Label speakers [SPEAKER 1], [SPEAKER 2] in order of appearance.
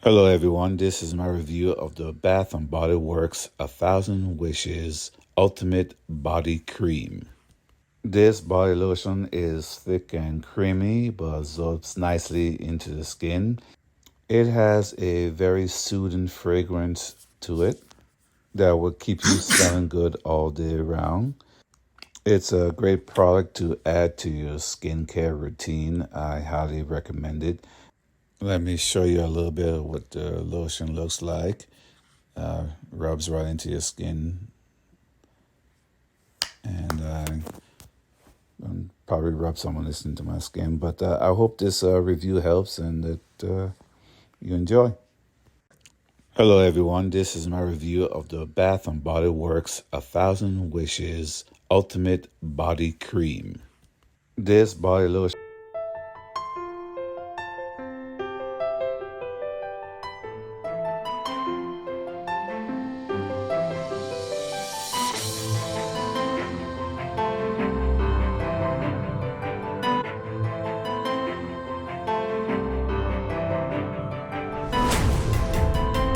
[SPEAKER 1] Hello everyone, this is my review of the Bath and Body Works 1000 Wishes Ultimate Body Cream. This body lotion is thick and creamy but absorbs nicely into the skin. It has a very soothing fragrance to it that will keep you smelling good all day round. It's a great product to add to your skincare routine. I highly recommend it. Let me show you a little bit of what the lotion looks like. Rubs right into your skin, and probably rub some of this into my skin. But I hope this review helps and that you enjoy. Hello everyone, this is my review of the Bath and Body Works 1000 Wishes Ultimate Body Cream. This body lotion